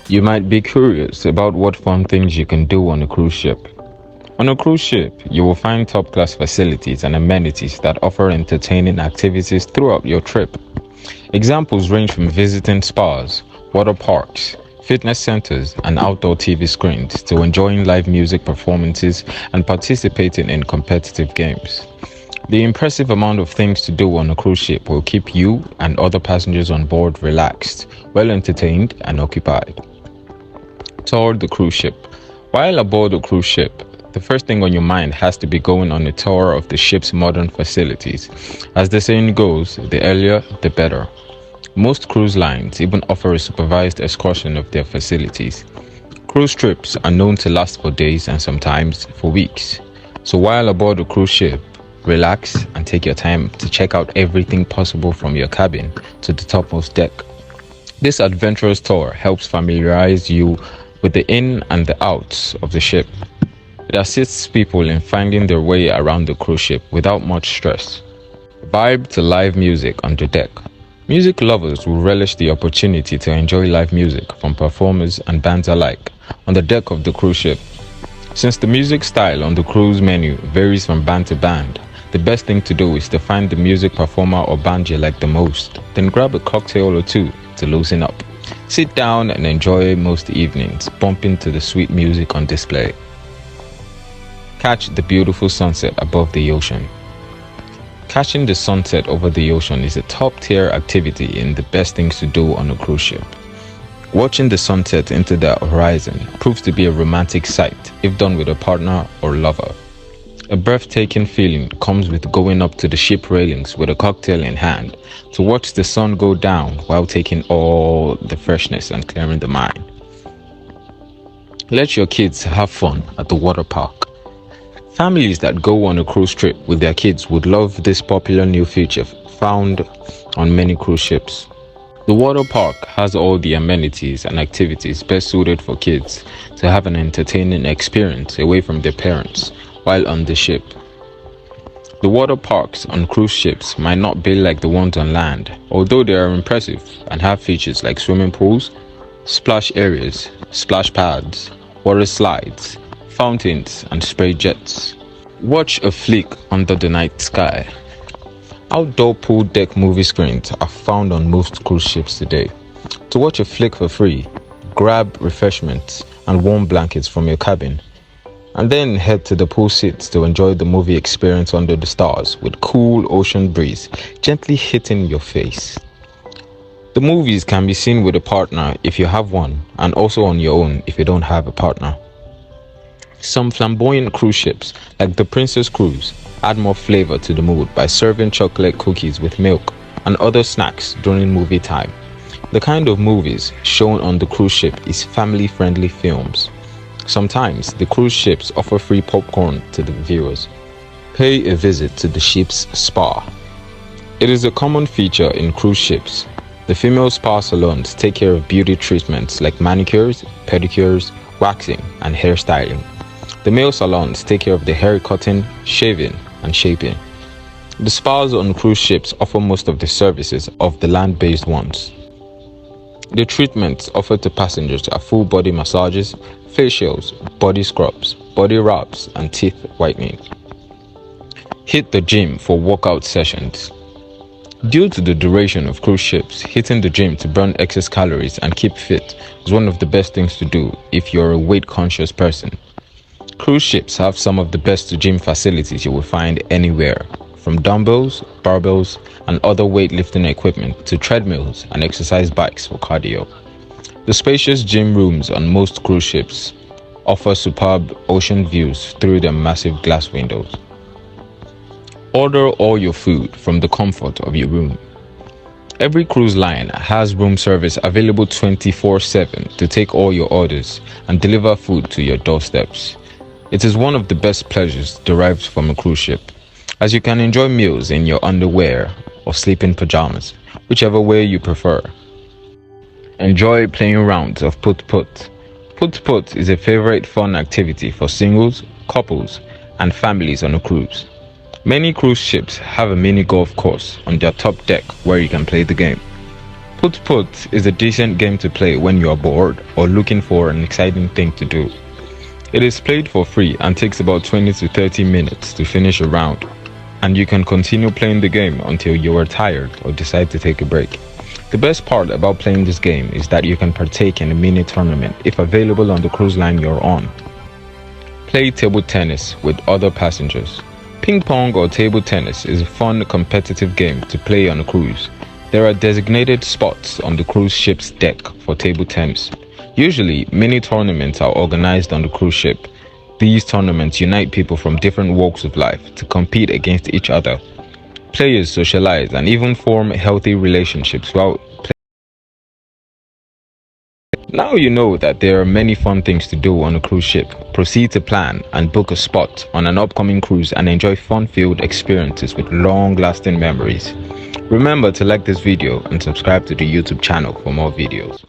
You might be curious about what fun things you can do on a cruise ship. On a cruise ship, you will find top class facilities and amenities that offer entertaining activities throughout your trip. Examples range from visiting spas, water parks, fitness centers, and outdoor TV screens to enjoying live music performances and participating in competitive games. The impressive amount of things to do on a cruise ship will keep you and other passengers on board relaxed, well entertained, and occupied. Tour the cruise ship. While aboard a cruise ship, the first thing on your mind has to be going on a tour of the ship's modern facilities. As the saying goes, the earlier, the better. Most cruise lines even offer a supervised excursion of their facilities. Cruise trips are known to last for days and sometimes for weeks. So while aboard a cruise ship, relax and take your time to check out everything possible from your cabin to the topmost deck. This adventurous tour helps familiarize you with the in and the outs of the ship. It assists people in finding their way around the cruise ship without much stress. Vibe to live music on the deck. Music lovers will relish the opportunity to enjoy live music from performers and bands alike on the deck of the cruise ship. Since the music style on the cruise menu varies from band to band, the best thing to do is to find the music performer or band you like the most, then grab a cocktail or two to loosen up. Sit down and enjoy most evenings, bumping to the sweet music on display. Catch the beautiful sunset above the ocean. Catching the sunset over the ocean is a top-tier activity and the best things to do on a cruise ship. Watching the sunset into the horizon proves to be a romantic sight if done with a partner or lover. A breathtaking feeling comes with going up to the ship railings with a cocktail in hand to watch the sun go down while taking all the freshness and clearing the mind. Let your kids have fun at the water park. Families that go on a cruise trip with their kids would love this popular new feature found on many cruise ships. The water park has all the amenities and activities best suited for kids to have an entertaining experience away from their parents while on the ship. The water parks on cruise ships might not be like the ones on land, although they are impressive and have features like swimming pools, splash areas, splash pads, water slides, fountains, and spray jets. Watch a flick under the night sky. Outdoor pool deck movie screens are found on most cruise ships today. To watch a flick for free, grab refreshments and warm blankets from your cabin, and then head to the pool seats to enjoy the movie experience under the stars with cool ocean breeze gently hitting your face. The movies can be seen with a partner if you have one, and also on your own if you don't have a partner. Some flamboyant cruise ships, like the Princess Cruise, add more flavor to the mood by serving chocolate cookies with milk and other snacks during movie time. The kind of movies shown on the cruise ship is family-friendly films. Sometimes the cruise ships offer free popcorn to the viewers. Pay a visit to the ship's spa. It is a common feature in cruise ships. The female spa salons take care of beauty treatments like manicures, pedicures, waxing, and hairstyling. The male salons take care of the hair cutting, shaving, and shaping. The spas on cruise ships offer most of the services of the land-based ones. The treatments offered to passengers are full body massages, facials, body scrubs, body wraps, and teeth whitening. Hit the gym for workout sessions. Due to the duration of cruise ships, hitting the gym to burn excess calories and keep fit is one of the best things to do if you're a weight-conscious person. Cruise ships have some of the best gym facilities you will find anywhere, from dumbbells, barbells, and other weightlifting equipment to treadmills and exercise bikes for cardio. The spacious gym rooms on most cruise ships offer superb ocean views through their massive glass windows. Order all your food from the comfort of your room. Every cruise line has room service available 24/7 to take all your orders and deliver food to your doorsteps. It is one of the best pleasures derived from a cruise ship, as you can enjoy meals in your underwear or sleeping pajamas, whichever way you prefer. Enjoy playing rounds of put-put. Put-put is a favorite fun activity for singles, couples, and families on a cruise. Many cruise ships have a mini golf course on their top deck where you can play the game. Put is a decent game to play when you are bored or looking for an exciting thing to do. It is played for free and takes about 20 to 30 minutes to finish a round, and you can continue playing the game until you are tired or decide to take a break. The best part about playing this game is that you can partake in a mini tournament if available on the cruise line you're on. Play table tennis with other passengers. Ping pong or table tennis is a fun competitive game to play on a cruise. There are designated spots on the cruise ship's deck for table tennis. Usually, mini tournaments are organized on the cruise ship. These tournaments unite people from different walks of life to compete against each other. Players socialize and even form healthy relationships while playing. Now you know that there are many fun things to do on a cruise ship. Proceed to plan and book a spot on an upcoming cruise and enjoy fun-filled experiences with long-lasting memories. Remember to like this video and subscribe to the YouTube channel for more videos.